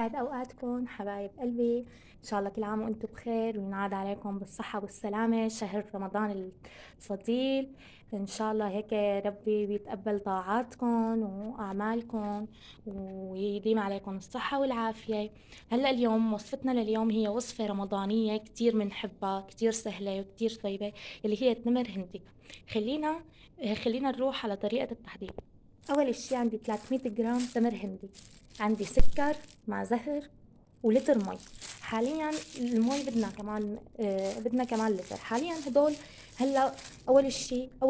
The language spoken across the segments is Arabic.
يسعد أوقاتكم حبايب قلبي. إن شاء الله كل عام وأنتم بخير وينعاد عليكم بالصحة والسلامة شهر رمضان الفضيل. إن شاء الله هيك ربي بيتقبل طاعاتكم وأعمالكم ويديم عليكم الصحة والعافية. هلأ اليوم وصفتنا لليوم هي وصفة رمضانية كتير منحبها، كتير سهلة وكتير طيبة، اللي هي تمر هندي. خلينا خلينا نروح على طريقة التحضير. أول شي عندي 300 جرام تمر هندي، عندي سكر مع زهر ولتر مي. حاليا المي بدنا كمان لتر حاليا هدول. هلا اول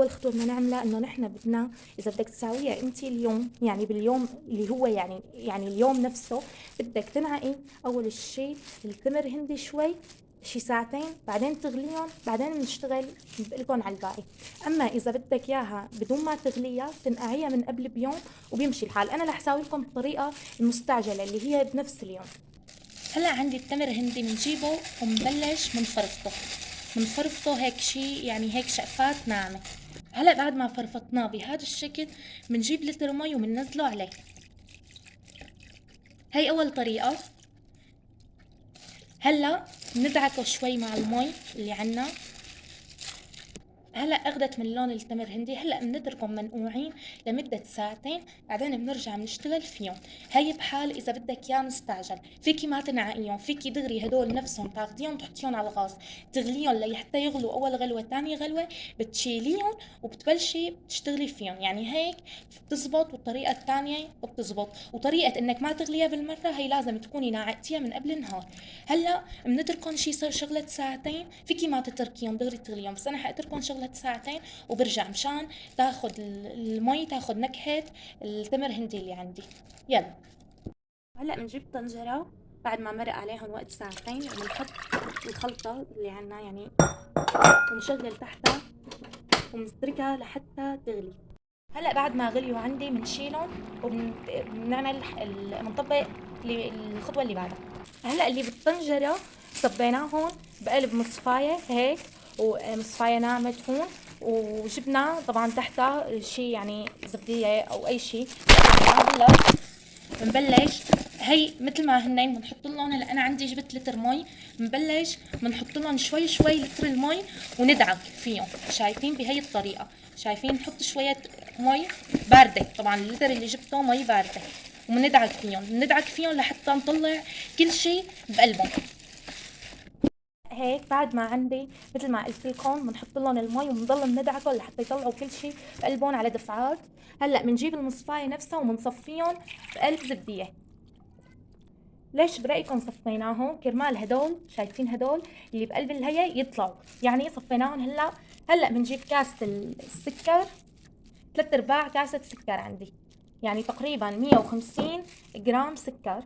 خطوه بدنا نعملها انه نحن بدنا، اذا بدك تساويها انت اليوم يعني باليوم اللي هو يعني اليوم نفسه، بدك تنعقي اول شيء التمر هندي شي ساعتين، بعدين تغليهم، بعدين بنشتغل بقلكن على الباقي. اما اذا بدك اياها بدون ما تغليها تنقعيها من قبل بيوم وبيمشي الحال. انا رح اساوي لكم الطريقه المستعجله اللي هي بنفس اليوم. هلا عندي التمر هندي بنجيبه وبنبلش بنفرفطه هيك شي، يعني هيك شقفات ناعمه. هلا بعد ما فرفطناه بهذا الشكل بنجيب لتر مي وبننزله عليه. هي اول طريقه. هلا ندعكه شوي مع المي اللي عنا. هلا اخذت من لون التمر هندي. هلا بنتركهم منقوعين لمده ساعتين، بعدين بنرجع بنشتغل فيهم. هي بحال اذا بدك يا مستعجل، فيكي ما تنعقيهم، فيكي دغري هدول نفسهم تاخديهم تحطيهم على الغاز تغليهم لحتى يغلوا اول غلوه، ثاني غلوه بتشيليهم وبتبلشي بتشتغلي فيهم. يعني هيك بتزبط، والطريقه الثانيه بتزبط. وطريقه انك ما تغليها بالمره هي لازم تكوني ناعقتيها من قبل النهار. هلا بنتركهم شي شغله ساعتين، فيكي ما تتركيهم دغري تغليهم، بس انا حاتركهم شغله ساعتين وبرجع مشان تاخد المي، تاخد نكهه التمر هندي اللي عندي. يلا هلا بنجيب طنجره بعد ما مرق عليهم وقت ساعتين وبنحط الخلطه اللي عنا، يعني ونشغل تحتها وبنتركها لحتى تغلي. هلا بعد ما غليوا عندي بنشيلهم وبنعمل بنطبق الخطوه اللي بعدها. هلا اللي بالطنجره صبيناهم بقلب مصفايه هيك، ومصفايه ناعمه تكون، وجبنا طبعا تحتها شيء يعني زبديه او اي شيء. هلا بنبلش. هي مثل ما هنين بنحط لهم. هلا انا عندي جبت لتر مي، بنبلش بنحط لهم شوي شوي لتر المي وندعك فيهم. شايفين بهي الطريقه؟ شايفين؟ نحط شويه مي بارده، طبعا اللتر اللي جبته مي بارده، وبندعك فيهم لحتى نطلع كل شيء بقلبهم. هيك بعد ما عندي مثل ما قلت لكم بنحط لهم المي وبنضل ندعكهم لحتى يطلعوا كل شيء بقلبهم على دفعات. هلا بنجيب المصفايه نفسها وبنصفيهم بقلب زبديه. ليش برايكم صفيناهم؟ كرمال هدول، شايفين هدول اللي بقلب الهي يطلعوا. يعني صفيناهم. هلا بنجيب كاسه السكر، 3/4 كاسه سكر عندي، يعني تقريبا 150 جرام سكر.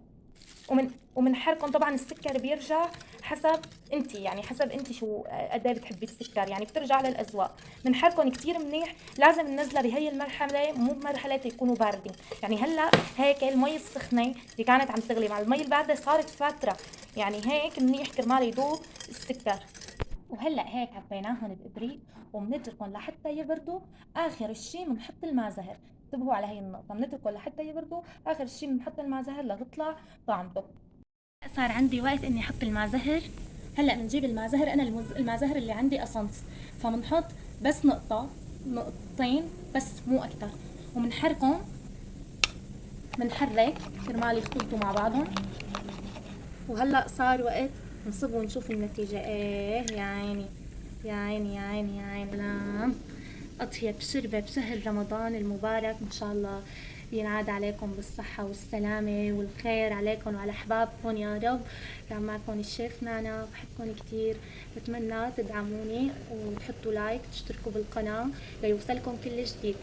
ومنحركم. طبعا السكر بيرجع حسب انت، يعني حسب انت شو قد ايه بتحبي السكر، يعني بترجع للاذواق. بنحركم كتير منيح. لازم ننزلها بهي المرحله، مو بمرحله يكونوا باردين. يعني هلا هيك المي السخنه اللي كانت عم تغلي مع المي البارده صارت فاتره، يعني هيك منيح كرمال يذوب السكر. وهلا هيك عبيناهم بإبريق وبنتركهم لحتى يبردوا. اخر شيء بنحط الماء زهر. انتبهوا على هي النقطه، بنتركه لحتى يبردوا. اخر شيء بنحط الماء زهر لتطلع طعمته. صار عندي وقت اني احط الماء زهر. هلا بنجيب الماء زهر. انا الماء زهر اللي عندي اسانس، فبنحط بس نقطه نقطتين بس، مو اكثر. وبنحركهم، بنحرك كرمال يختلطوا مع بعضهم. وهلا صار وقت نصب ونشوف النتيجه. ايه يا عيني يا عيني يا عيني يا عيني. سلام. أطيب شربة بشهر رمضان المبارك. إن شاء الله ينعاد عليكم بالصحة والسلامة والخير عليكم وعلى أحبابكم يا رب. كان معكم الشيف نانا، بحبكم كتير. بتمنى تدعموني وتحطوا لايك، تشتركوا بالقناة ليوصلكم كل جديد.